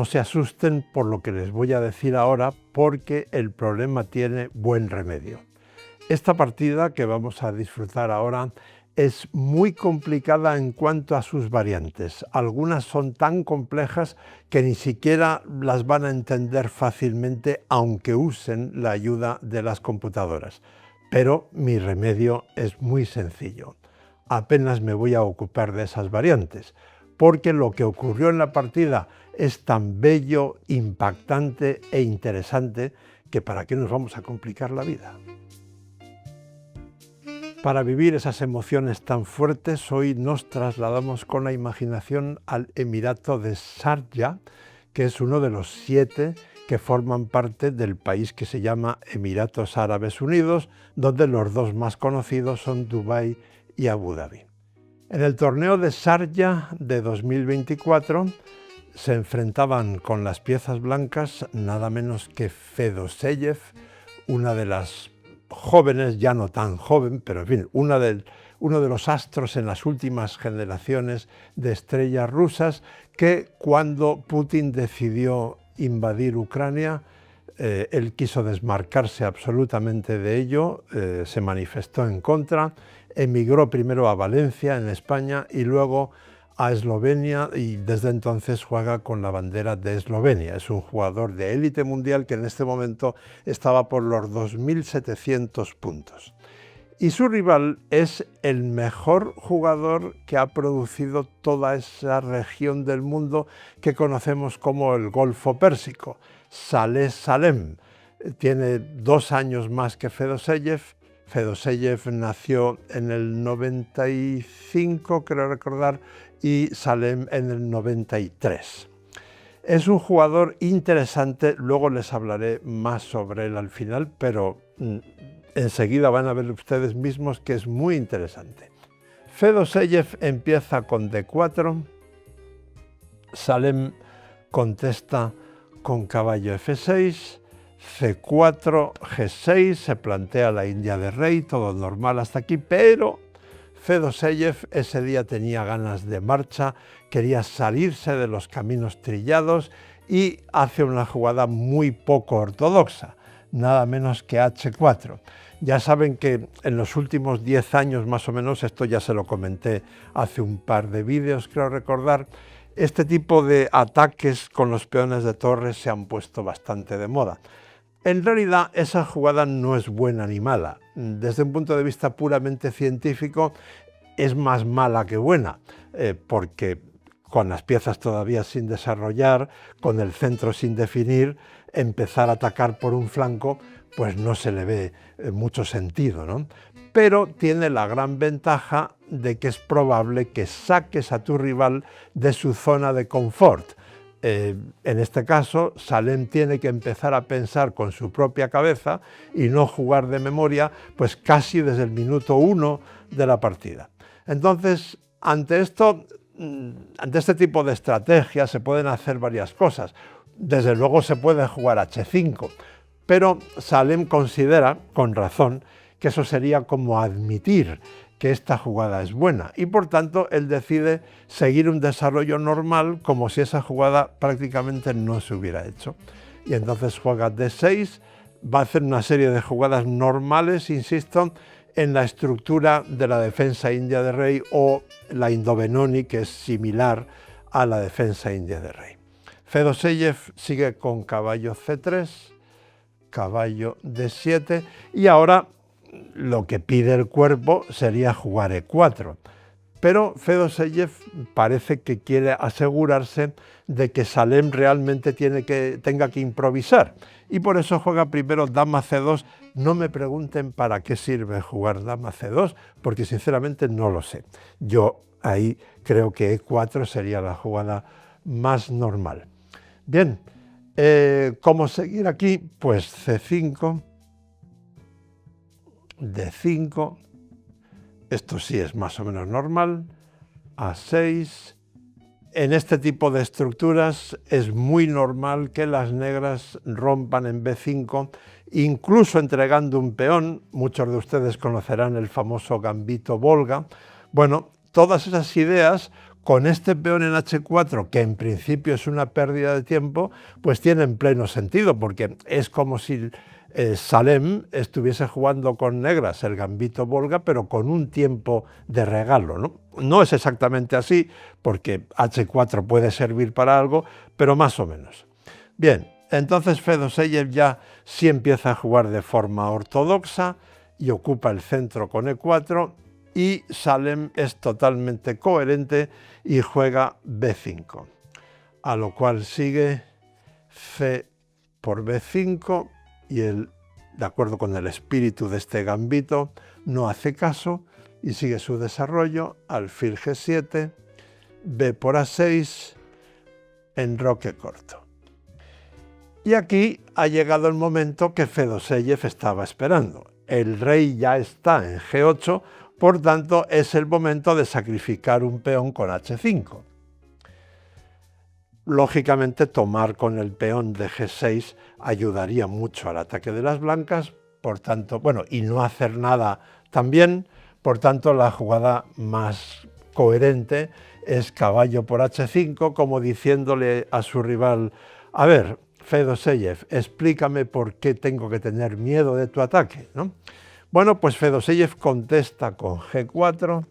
no se asusten por lo que les voy a decir ahora, porque el problema tiene buen remedio. Esta partida que vamos a disfrutar ahora es muy complicada en cuanto a sus variantes. Algunas son tan complejas que ni siquiera las van a entender fácilmente, aunque usen la ayuda de las computadoras. Pero mi remedio es muy sencillo. Apenas me voy a ocupar de esas variantes, porque lo que ocurrió en la partida es tan bello, impactante e interesante que ¿para qué nos vamos a complicar la vida? Para vivir esas emociones tan fuertes, hoy nos trasladamos con la imaginación al Emirato de Sharjah, que es uno de los 7 que forman parte del país que se llama Emiratos Árabes Unidos, donde los 2 más conocidos son Dubái y Abu Dhabi. En el torneo de Sharjah de 2024 se enfrentaban con las piezas blancas nada menos que Fedoseyev, una de las jóvenes, ya no tan joven, pero en fin, uno de los astros en las últimas generaciones de estrellas rusas, que cuando Putin decidió invadir Ucrania, él quiso desmarcarse absolutamente de ello, se manifestó en contra, emigró primero a Valencia, en España, y luego a Eslovenia, y desde entonces juega con la bandera de Eslovenia. Es un jugador de élite mundial que en este momento estaba por los 2.700 puntos. Y su rival es el mejor jugador que ha producido toda esa región del mundo que conocemos como el Golfo Pérsico, Saleh Salem. Tiene 2 años más que Fedoseyev. Fedoseyev nació en el 95, creo recordar, y Salem en el 93. Es un jugador interesante, luego les hablaré más sobre él al final, pero enseguida van a ver ustedes mismos que es muy interesante. Fedoseyev empieza con D4, Salem contesta con caballo F6, C4, G6, se plantea la India de rey, todo normal hasta aquí, pero Fedoseyev ese día tenía ganas de marcha, quería salirse de los caminos trillados y hace una jugada muy poco ortodoxa, nada menos que H4. Ya saben que en los últimos 10 años más o menos, esto ya se lo comenté hace un par de vídeos, creo recordar, este tipo de ataques con los peones de torre se han puesto bastante de moda. En realidad esa jugada no es buena ni mala. Desde un punto de vista puramente científico es más mala que buena, porque con las piezas todavía sin desarrollar, con el centro sin definir, empezar a atacar por un flanco pues no se le ve mucho sentido, ¿no? Pero tiene la gran ventaja de que es probable que saques a tu rival de su zona de confort. En este caso, Salem tiene que empezar a pensar con su propia cabeza y no jugar de memoria, pues casi desde el minuto 1 de la partida. Entonces, ante este tipo de estrategias se pueden hacer varias cosas. Desde luego se puede jugar H5, pero Salem considera, con razón, que eso sería como admitir que esta jugada es buena y por tanto él decide seguir un desarrollo normal como si esa jugada prácticamente no se hubiera hecho. Y entonces juega D6, va a hacer una serie de jugadas normales, insisto, en la estructura de la defensa india de rey o la Indo-Benoni, que es similar a la defensa india de rey. Fedoseyev sigue con caballo C3, caballo D7 y ahora lo que pide el cuerpo sería jugar E4, pero Fedoseyev parece que quiere asegurarse de que Salem realmente tenga que improvisar y por eso juega primero dama C2. No me pregunten para qué sirve jugar dama C2, porque sinceramente no lo sé. Yo ahí creo que E4 sería la jugada más normal. Bien, ¿cómo seguir aquí? Pues C5, D5, esto sí es más o menos normal, A6. En este tipo de estructuras es muy normal que las negras rompan en B5, incluso entregando un peón. Muchos de ustedes conocerán el famoso gambito Volga. Bueno, todas esas ideas con este peón en H4, que en principio es una pérdida de tiempo, pues tiene en pleno sentido, porque es como si Salem estuviese jugando con negras el gambito Volga, pero con un tiempo de regalo, ¿no? No es exactamente así, porque H4 puede servir para algo, pero más o menos. Bien, entonces Fedoseyev ya sí empieza a jugar de forma ortodoxa y ocupa el centro con E4, y Salem es totalmente coherente y juega B5, a lo cual sigue C por B5 y de acuerdo con el espíritu de este gambito, no hace caso y sigue su desarrollo, alfil G7, B por A6, enroque corto. Y aquí ha llegado el momento que Fedoseyev estaba esperando. El rey ya está en G8, por tanto es el momento de sacrificar un peón con H5. Lógicamente tomar con el peón de G6 ayudaría mucho al ataque de las blancas, por tanto, bueno, y no hacer nada también, por tanto la jugada más coherente es caballo por H5, como diciéndole a su rival, a ver, Fedoseyev, explícame por qué tengo que tener miedo de tu ataque, ¿no? Bueno, pues Fedoseyev contesta con G4,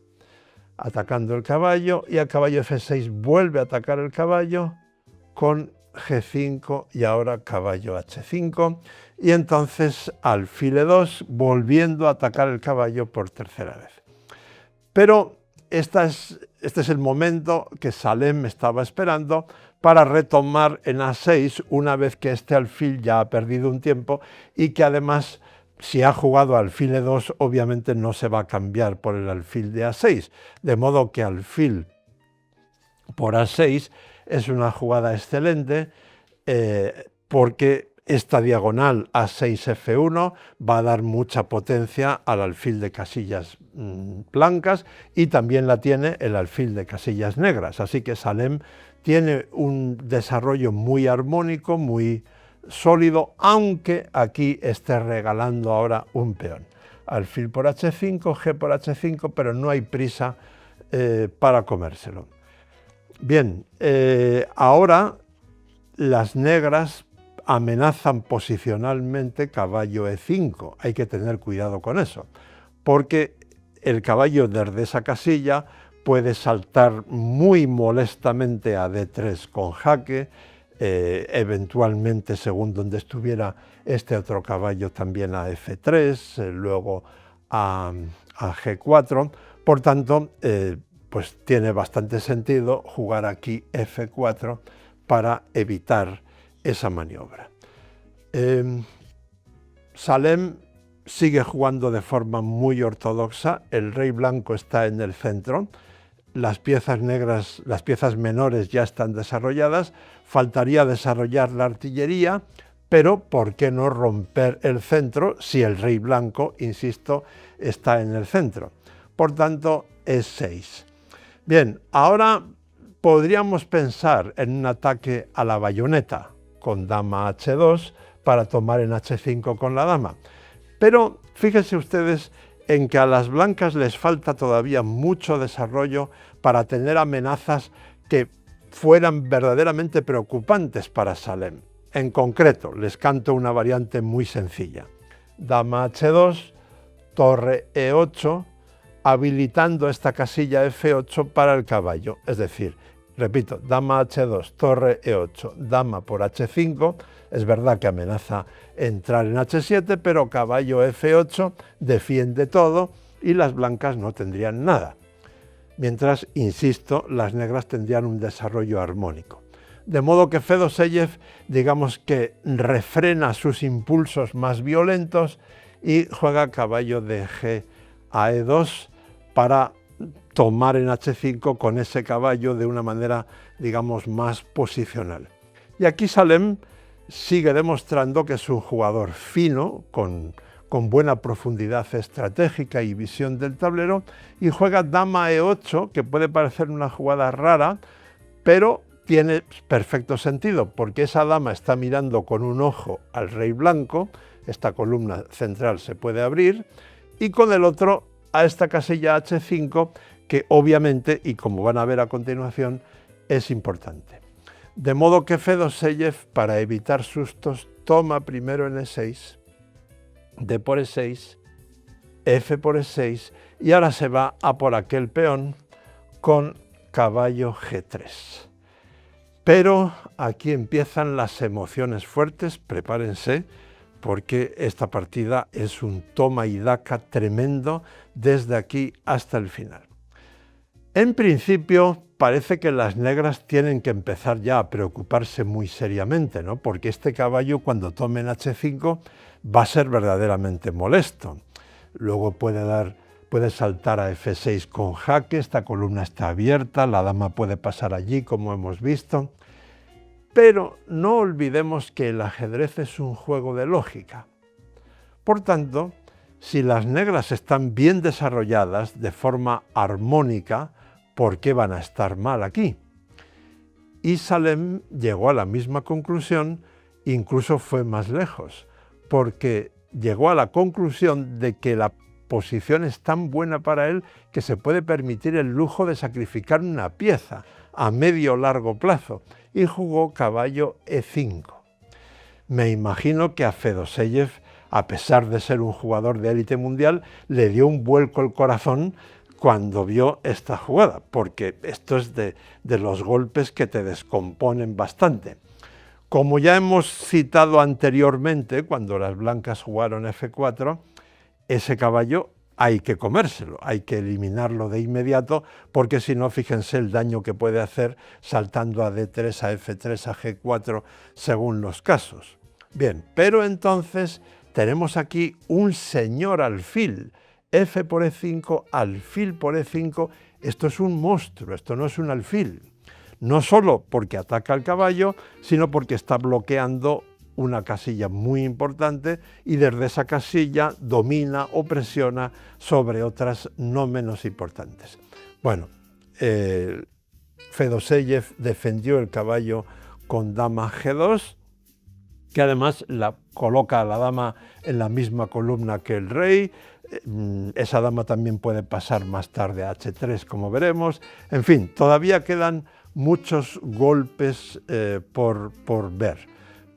atacando el caballo, y al caballo F6 vuelve a atacar el caballo con G5 y ahora caballo H5, y entonces alfil E2, volviendo a atacar el caballo por tercera vez. Pero este es el momento que Salem estaba esperando para retomar en A6 una vez que este alfil ya ha perdido un tiempo y que además, si ha jugado alfil E2, obviamente no se va a cambiar por el alfil de A6, de modo que alfil por A6 es una jugada excelente porque esta diagonal A6F1 va a dar mucha potencia al alfil de casillas blancas y también la tiene el alfil de casillas negras, así que Salem tiene un desarrollo muy armónico, muy sólido, aunque aquí esté regalando ahora un peón. Alfil por H5, G por H5, pero no hay prisa para comérselo. Bien, ahora las negras amenazan posicionalmente caballo E5. Hay que tener cuidado con eso, porque el caballo desde esa casilla puede saltar muy molestamente a D3 con jaque, eventualmente según donde estuviera este otro caballo también a F3, luego a G4. Por tanto, pues tiene bastante sentido jugar aquí F4 para evitar esa maniobra. Salem sigue jugando de forma muy ortodoxa, el rey blanco está en el centro, las piezas negras, las piezas menores ya están desarrolladas, faltaría desarrollar la artillería, pero ¿por qué no romper el centro si el rey blanco, insisto, está en el centro? Por tanto, es 6. Bien, ahora podríamos pensar en un ataque a la bayoneta con dama H2 para tomar en H5 con la dama. Pero fíjense ustedes en que a las blancas les falta todavía mucho desarrollo para tener amenazas que fueran verdaderamente preocupantes para Salem. En concreto, les canto una variante muy sencilla. Dama H2, torre E8, habilitando esta casilla F8 para el caballo. Es decir, repito, dama H2, torre E8, dama por H5, es verdad que amenaza entrar en H7, pero caballo F8 defiende todo y las blancas no tendrían nada. Mientras, insisto, las negras tendrían un desarrollo armónico. De modo que Fedoseyev, digamos que refrena sus impulsos más violentos y juega caballo de G a E2 para tomar en H5 con ese caballo de una manera, digamos, más posicional. Y aquí Salem sigue demostrando que es un jugador fino, con buena profundidad estratégica y visión del tablero, y juega dama E8, que puede parecer una jugada rara, pero tiene perfecto sentido, porque esa dama está mirando con un ojo al rey blanco, esta columna central se puede abrir, y con el otro a esta casilla H5, que obviamente, y como van a ver a continuación, es importante. De modo que Fedoseyev, para evitar sustos, toma primero en E6, D por E6, F por E6, y ahora se va a por aquel peón con caballo G3. Pero aquí empiezan las emociones fuertes, prepárense, porque esta partida es un toma y daca tremendo desde aquí hasta el final. En principio parece que las negras tienen que empezar ya a preocuparse muy seriamente, ¿no? Porque este caballo cuando tome en H5 va a ser verdaderamente molesto. Luego puede saltar a F6 con jaque, esta columna está abierta, la dama puede pasar allí como hemos visto. Pero no olvidemos que el ajedrez es un juego de lógica. Por tanto, si las negras están bien desarrolladas de forma armónica, ¿por qué van a estar mal aquí? Y Salem llegó a la misma conclusión, incluso fue más lejos, porque llegó a la conclusión de que la posición es tan buena para él que se puede permitir el lujo de sacrificar una pieza a medio o largo plazo, y jugó caballo E5. Me imagino que a Fedoseyev, a pesar de ser un jugador de élite mundial, le dio un vuelco el corazón cuando vio esta jugada, porque esto es de los golpes que te descomponen bastante. Como ya hemos citado anteriormente, cuando las blancas jugaron F4, ese caballo hay que comérselo, hay que eliminarlo de inmediato, porque si no, fíjense el daño que puede hacer saltando a D3, a F3, a G4, según los casos. Bien, pero entonces tenemos aquí un señor alfil, F por E5, alfil por E5, esto es un monstruo, esto no es un alfil. No solo porque ataca al caballo, sino porque está bloqueando una casilla muy importante y desde esa casilla domina o presiona sobre otras no menos importantes. Bueno, Fedoseyev defendió el caballo con dama G2, que además coloca a la dama en la misma columna que el rey. Esa dama también puede pasar más tarde a H3, como veremos. En fin, todavía quedan muchos golpes por ver.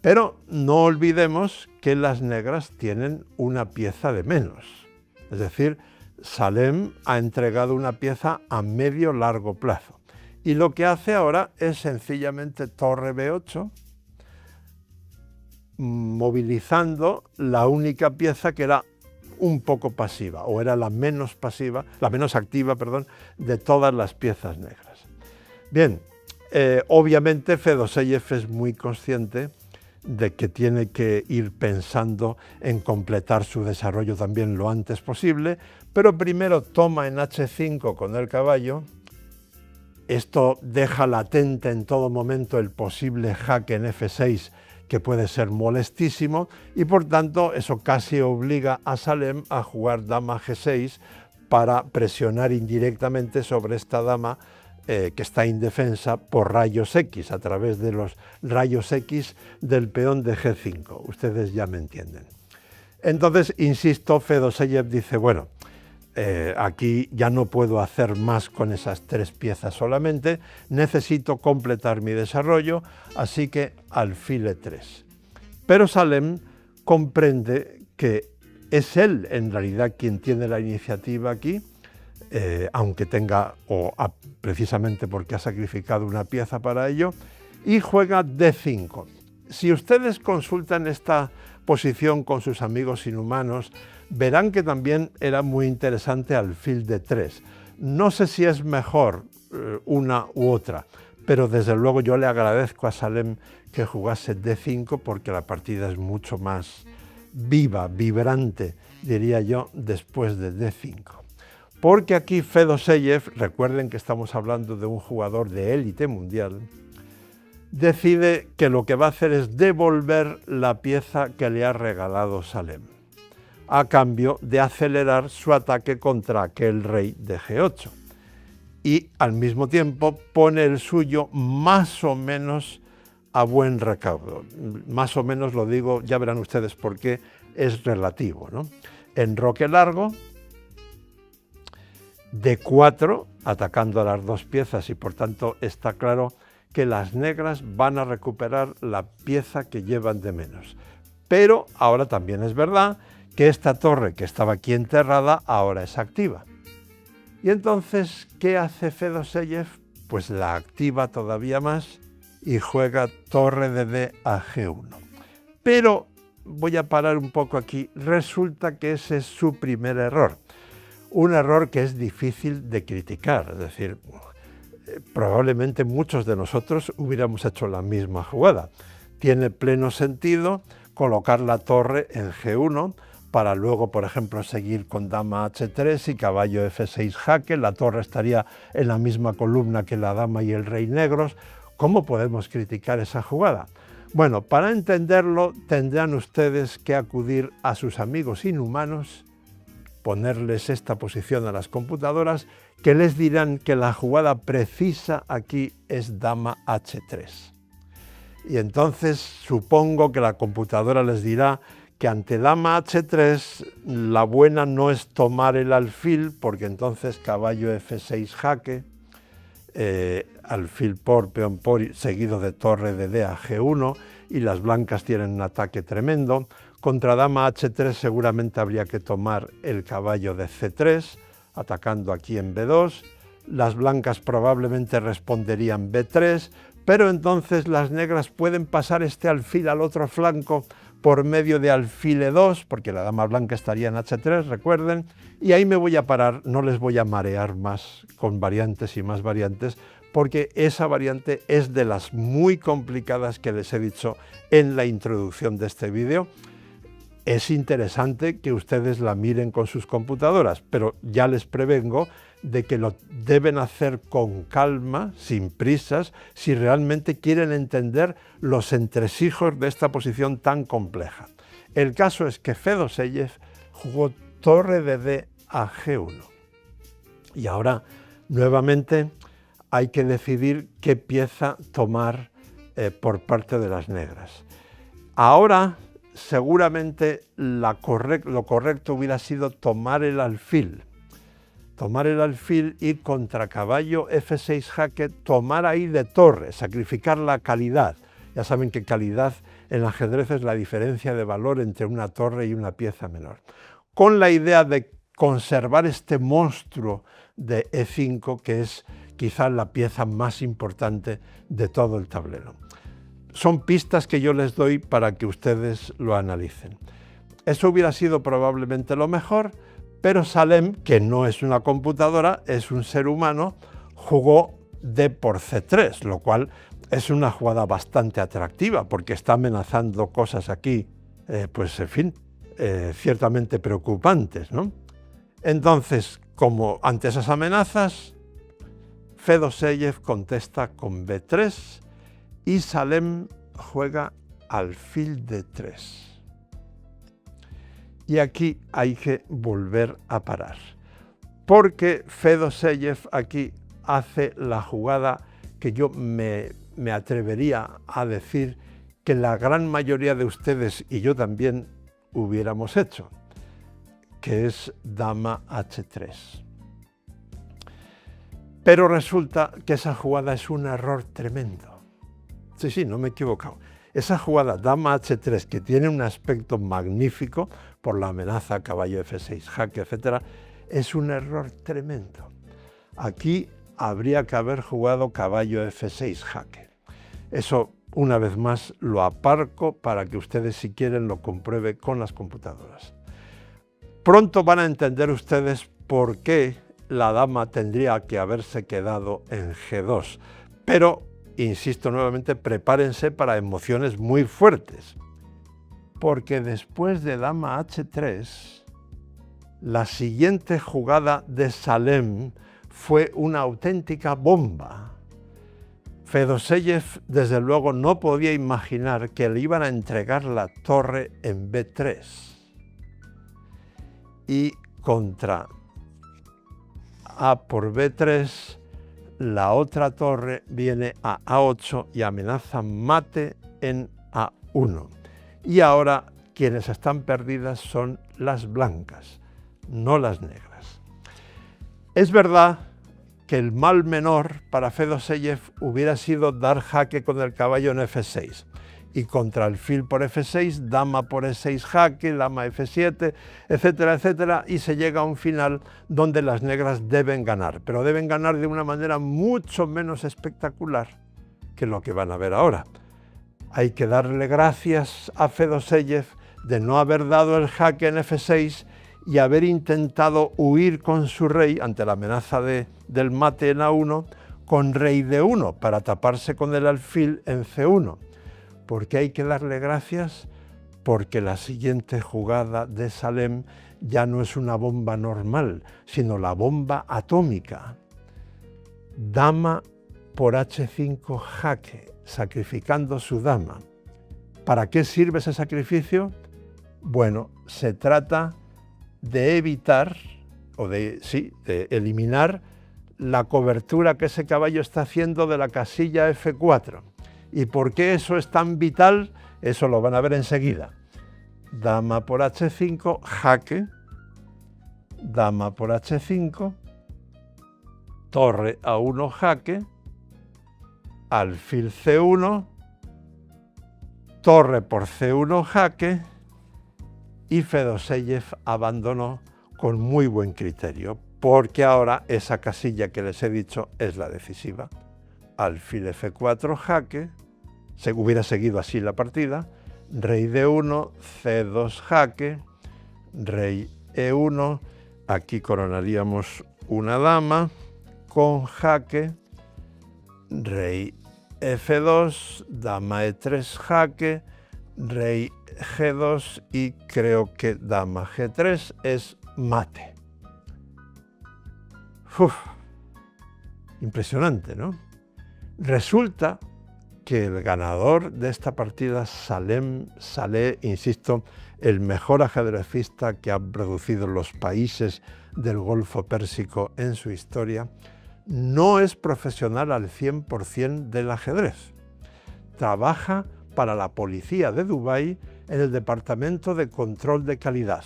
Pero no olvidemos que las negras tienen una pieza de menos. Es decir, Salem ha entregado una pieza a medio largo plazo. Y lo que hace ahora es sencillamente torre B8, movilizando la única pieza que era un poco pasiva, o era la menos activa, de todas las piezas negras. Bien, obviamente Fedoseyev es muy consciente de que tiene que ir pensando en completar su desarrollo también lo antes posible, pero primero toma en H5 con el caballo. Esto deja latente en todo momento el posible jaque en F6, que puede ser molestísimo, y por tanto eso casi obliga a Salem a jugar dama G6 para presionar indirectamente sobre esta dama que está indefensa por rayos X, a través de los rayos X del peón de G5. Ustedes ya me entienden. Entonces, insisto, Fedoseyev dice, bueno, aquí ya no puedo hacer más con esas tres piezas solamente, necesito completar mi desarrollo, así que alfil E3. Pero Salem comprende que es él en realidad quien tiene la iniciativa aquí, aunque tenga, precisamente porque ha sacrificado una pieza para ello, y juega D5. Si ustedes consultan esta posición con sus amigos inhumanos, verán que también era muy interesante alfil D3. No sé si es mejor una u otra, pero desde luego yo le agradezco a Salem que jugase D5 porque la partida es mucho más viva, vibrante, diría yo, después de D5. Porque aquí Fedoseyev, recuerden que estamos hablando de un jugador de élite mundial, decide que lo que va a hacer es devolver la pieza que le ha regalado Salem, a cambio de acelerar su ataque contra aquel rey de G8. Y al mismo tiempo pone el suyo más o menos a buen recaudo. Más o menos lo digo, ya verán ustedes por qué es relativo, ¿no? Enroque largo, D4, atacando a las dos piezas y por tanto está claro que las negras van a recuperar la pieza que llevan de menos. Pero ahora también es verdad que esta torre que estaba aquí enterrada ahora es activa. Y entonces, ¿qué hace Fedoseyev? Pues la activa todavía más y juega torre de D a G1. Pero voy a parar un poco aquí. Resulta que ese es su primer error. Un error que es difícil de criticar. Es decir, probablemente muchos de nosotros hubiéramos hecho la misma jugada. Tiene pleno sentido colocar la torre en G1 para luego, por ejemplo, seguir con dama H3 y caballo F6 jaque. La torre estaría en la misma columna que la dama y el rey negros. ¿Cómo podemos criticar esa jugada? Bueno, para entenderlo tendrán ustedes que acudir a sus amigos inhumanos, ponerles esta posición a las computadoras, que les dirán que la jugada precisa aquí es dama H3. Y entonces supongo que la computadora les dirá que ante dama H3 la buena no es tomar el alfil, porque entonces caballo F6 jaque, alfil por, peón por, seguido de torre de D a G1, y las blancas tienen un ataque tremendo. Contra dama H3 seguramente habría que tomar el caballo de C3, atacando aquí en B2. Las blancas probablemente responderían B3, pero entonces las negras pueden pasar este alfil al otro flanco por medio de alfil E2, porque la dama blanca estaría en H3, recuerden, y ahí me voy a parar, no les voy a marear más con variantes y más variantes, porque esa variante es de las muy complicadas que les he dicho en la introducción de este vídeo. Es interesante que ustedes la miren con sus computadoras, pero ya les prevengo de que lo deben hacer con calma, sin prisas, si realmente quieren entender los entresijos de esta posición tan compleja. El caso es que Fedoseyev jugó torre de D a G1. Y ahora, nuevamente, hay que decidir qué pieza tomar por parte de las negras. Ahora, seguramente lo correcto hubiera sido tomar el alfil y contra caballo F6 jaque tomar ahí de torre, sacrificar la calidad. Ya saben que calidad en ajedrez es la diferencia de valor entre una torre y una pieza menor. Con la idea de conservar este monstruo de E5, que es quizás la pieza más importante de todo el tablero. Son pistas que yo les doy para que ustedes lo analicen. Eso hubiera sido probablemente lo mejor, pero Salem, que no es una computadora, es un ser humano, jugó D por C3, lo cual es una jugada bastante atractiva, porque está amenazando cosas aquí, pues en fin, ciertamente preocupantes, ¿no? Entonces, como ante esas amenazas, Fedoseyev contesta con B3 y Salem juega alfil D3. Y aquí hay que volver a parar, porque Fedoseyev aquí hace la jugada que yo me atrevería a decir que la gran mayoría de ustedes y yo también hubiéramos hecho, que es dama H3. Pero resulta que esa jugada es un error tremendo. Sí, no me he equivocado. Esa jugada dama H3, que tiene un aspecto magnífico por la amenaza caballo F6 jaque, etc., es un error tremendo. Aquí habría que haber jugado caballo F6 jaque. Eso, una vez más, lo aparco para que ustedes, si quieren, lo comprueben con las computadoras. Pronto van a entender ustedes por qué la dama tendría que haberse quedado en G2, pero insisto nuevamente, prepárense para emociones muy fuertes, porque después de dama H3, la siguiente jugada de Salem fue una auténtica bomba. Fedoseyev, desde luego, no podía imaginar que le iban a entregar la torre en B3 y contra A por B3, la otra torre viene a A8 y amenaza mate en A1. Y ahora quienes están perdidas son las blancas, no las negras. Es verdad que el mal menor para Fedoseyev hubiera sido dar jaque con el caballo en F6 y contra alfil por F6, dama por E6 jaque, dama F7, etcétera, etcétera, y se llega a un final donde las negras deben ganar, pero deben ganar de una manera mucho menos espectacular que lo que van a ver ahora. Hay que darle gracias a Fedoseyev de no haber dado el jaque en F6 y haber intentado huir con su rey ante la amenaza del mate en A1 con rey D1 para taparse con el alfil en C1. ¿Por qué hay que darle gracias? Porque la siguiente jugada de Salem ya no es una bomba normal, sino la bomba atómica. Dama por H5 jaque, sacrificando su dama. ¿Para qué sirve ese sacrificio? Bueno, se trata de evitar, de eliminar la cobertura que ese caballo está haciendo de la casilla F4. ¿Y por qué eso es tan vital? Eso lo van a ver enseguida. Dama por H5, jaque, dama por H5, torre A1 jaque, alfil C1, torre por C1 jaque, y Fedoseyev abandonó con muy buen criterio, porque ahora esa casilla que les he dicho es la decisiva. Alfil F4 jaque, se hubiera seguido así la partida, rey D1, C2 jaque, rey E1, aquí coronaríamos una dama con jaque, rey F2, dama E3 jaque, rey G2 y creo que dama G3 es mate. Uf, impresionante, ¿no? Resulta que el ganador de esta partida, Salem Saleh, insisto, el mejor ajedrecista que han producido los países del Golfo Pérsico en su historia, no es profesional al 100% del ajedrez. Trabaja para la policía de Dubái en el Departamento de Control de Calidad.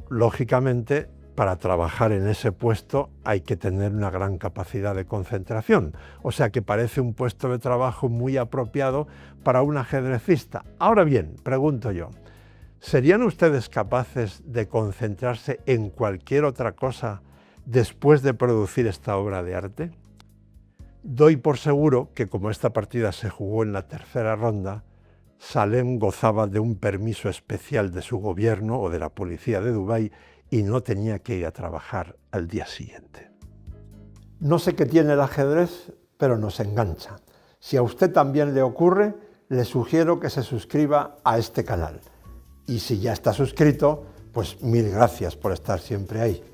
Lógicamente, para trabajar en ese puesto hay que tener una gran capacidad de concentración, o sea que parece un puesto de trabajo muy apropiado para un ajedrecista. Ahora bien, pregunto yo, ¿serían ustedes capaces de concentrarse en cualquier otra cosa después de producir esta obra de arte? Doy por seguro que como esta partida se jugó en la tercera ronda, Salem gozaba de un permiso especial de su gobierno o de la policía de Dubái y no tenía que ir a trabajar al día siguiente. No sé qué tiene el ajedrez, pero nos engancha. Si a usted también le ocurre, le sugiero que se suscriba a este canal. Y si ya está suscrito, pues mil gracias por estar siempre ahí.